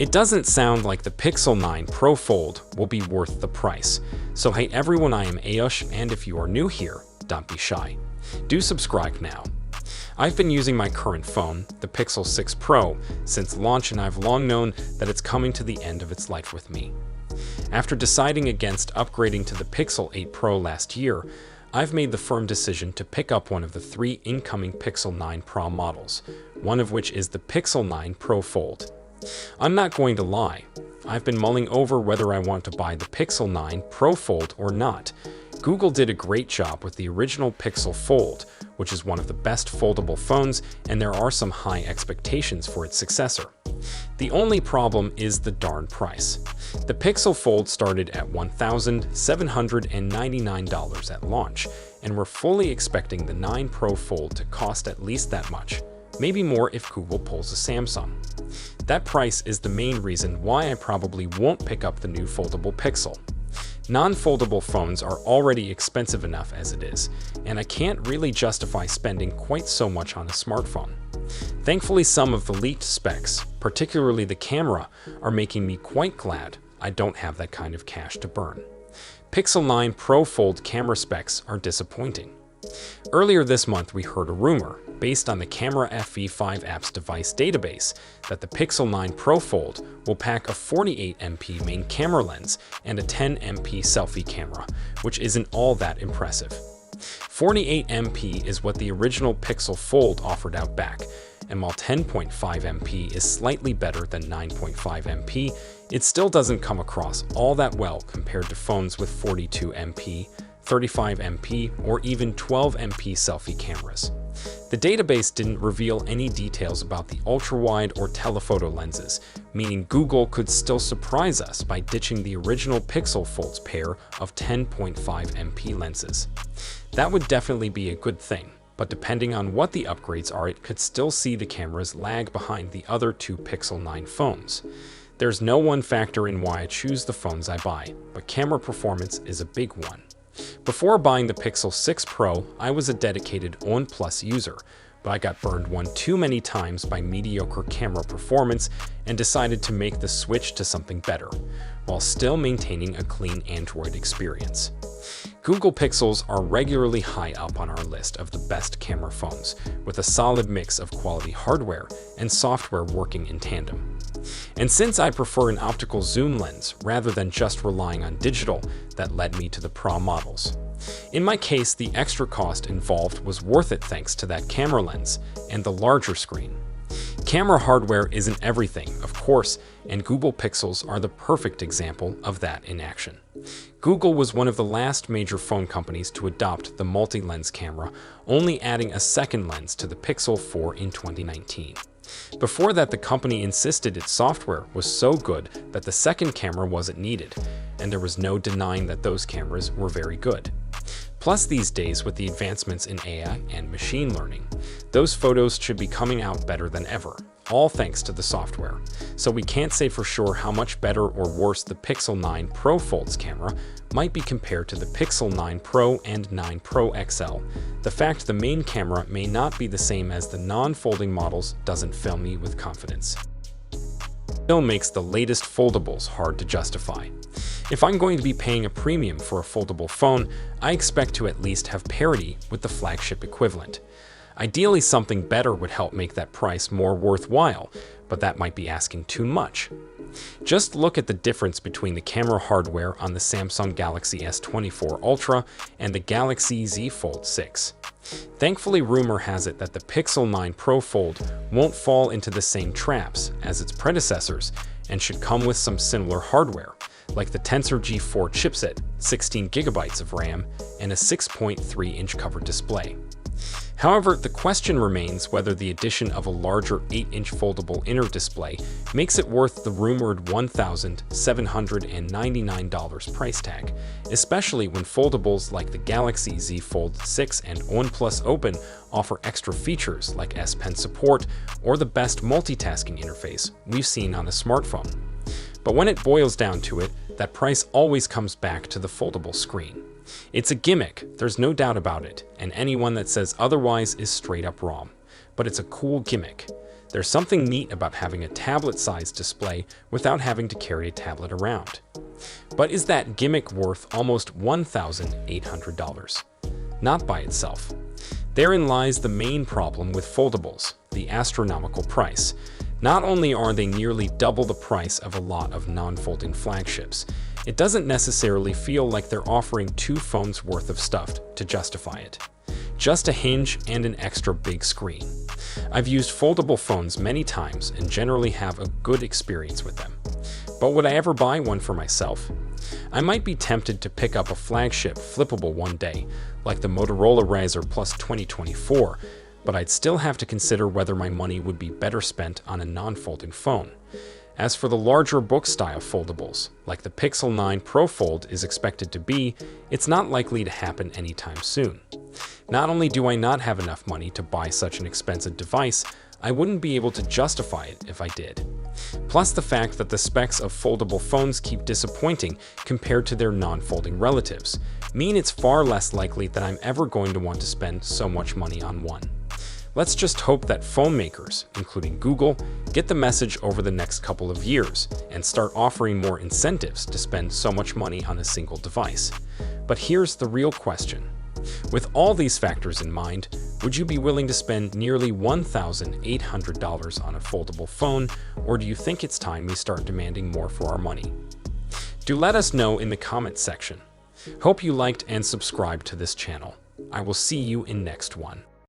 It doesn't sound like the Pixel 9 Pro Fold will be worth the price. So hey everyone, I am Ayush, and if you are new here, don't be shy. Do subscribe now. I've been using my current phone, the Pixel 6 Pro, since launch, and I've long known that it's coming to the end of its life with me. After deciding against upgrading to the Pixel 8 Pro last year, I've made the firm decision to pick up one of the 3 incoming Pixel 9 Pro models, one of which is the Pixel 9 Pro Fold. I'm not going to lie, I've been mulling over whether I want to buy the Pixel 9 Pro Fold or not. Google did a great job with the original Pixel Fold, which is one of the best foldable phones, and there are some high expectations for its successor. The only problem is the darn price. The Pixel Fold started at $1,799 at launch, and we're fully expecting the 9 Pro Fold to cost at least that much, maybe more if Google pulls a Samsung. That price is the main reason why I probably won't pick up the new foldable Pixel. Non-foldable phones are already expensive enough as it is, and I can't really justify spending quite so much on a smartphone. Thankfully, some of the leaked specs, particularly the camera, are making me quite glad I don't have that kind of cash to burn. Pixel 9 Pro Fold camera specs are disappointing. Earlier this month, we heard a rumor, based on the Camera FV5 app's device database, that the Pixel 9 Pro Fold will pack a 48MP main camera lens and a 10MP selfie camera, which isn't all that impressive. 48MP is what the original Pixel Fold offered out back, and while 10.5MP is slightly better than 9.5MP, it still doesn't come across all that well compared to phones with 42MP, 35MP, or even 12MP selfie cameras. The database didn't reveal any details about the ultra-wide or telephoto lenses, meaning Google could still surprise us by ditching the original Pixel Fold's pair of 10.5MP lenses. That would definitely be a good thing, but depending on what the upgrades are, it could still see the cameras lag behind the other 2 Pixel 9 phones. There's no one factor in why I choose the phones I buy, but camera performance is a big one. Before buying the Pixel 6 Pro, I was a dedicated OnePlus user, but I got burned one too many times by mediocre camera performance and decided to make the switch to something better, while still maintaining a clean Android experience. Google Pixels are regularly high up on our list of the best camera phones, with a solid mix of quality hardware and software working in tandem. And since I prefer an optical zoom lens rather than just relying on digital, that led me to the Pro models. In my case, the extra cost involved was worth it thanks to that camera lens and the larger screen. Camera hardware isn't everything, of course, and Google Pixels are the perfect example of that in action. Google was one of the last major phone companies to adopt the multi-lens camera, only adding a second lens to the Pixel 4 in 2019. Before that, the company insisted its software was so good that the second camera wasn't needed, and there was no denying that those cameras were very good. Plus, these days, with the advancements in AI and machine learning, those photos should be coming out better than ever, all thanks to the software. So we can't say for sure how much better or worse the Pixel 9 Pro Fold's camera might be compared to the Pixel 9 Pro and 9 Pro XL. The fact the main camera may not be the same as the non-folding models doesn't fill me with confidence. Still makes the latest foldables hard to justify. If I'm going to be paying a premium for a foldable phone, I expect to at least have parity with the flagship equivalent. Ideally, something better would help make that price more worthwhile, but that might be asking too much. Just look at the difference between the camera hardware on the Samsung Galaxy S24 Ultra and the Galaxy Z Fold 6. Thankfully, rumor has it that the Pixel 9 Pro Fold won't fall into the same traps as its predecessors and should come with some similar hardware, like the Tensor G4 chipset, 16GB of RAM, and a 6.3-inch cover display. However, the question remains whether the addition of a larger 8-inch foldable inner display makes it worth the rumored $1,799 price tag, especially when foldables like the Galaxy Z Fold 6 and OnePlus Open offer extra features like S Pen support or the best multitasking interface we've seen on a smartphone. But when it boils down to it, that price always comes back to the foldable screen. It's a gimmick, there's no doubt about it, and anyone that says otherwise is straight up wrong. But it's a cool gimmick. There's something neat about having a tablet-sized display without having to carry a tablet around. But is that gimmick worth almost $1,800? Not by itself. Therein lies the main problem with foldables, the astronomical price. Not only are they nearly double the price of a lot of non-folding flagships, it doesn't necessarily feel like they're offering two phones worth of stuff to justify it. Just a hinge and an extra big screen. I've used foldable phones many times and generally have a good experience with them. But would I ever buy one for myself? I might be tempted to pick up a flagship flippable one day, like the Motorola Razr Plus 2024, but I'd still have to consider whether my money would be better spent on a non-folding phone. As for the larger book-style foldables, like the Pixel 9 Pro Fold is expected to be, it's not likely to happen anytime soon. Not only do I not have enough money to buy such an expensive device, I wouldn't be able to justify it if I did. Plus the fact that the specs of foldable phones keep disappointing compared to their non-folding relatives mean it's far less likely that I'm ever going to want to spend so much money on one. Let's just hope that phone makers, including Google, get the message over the next couple of years and start offering more incentives to spend so much money on a single device. But here's the real question. With all these factors in mind, would you be willing to spend nearly $1,800 on a foldable phone, or do you think it's time we start demanding more for our money? Do let us know in the comments section. Hope you liked and subscribed to this channel. I will see you in next one.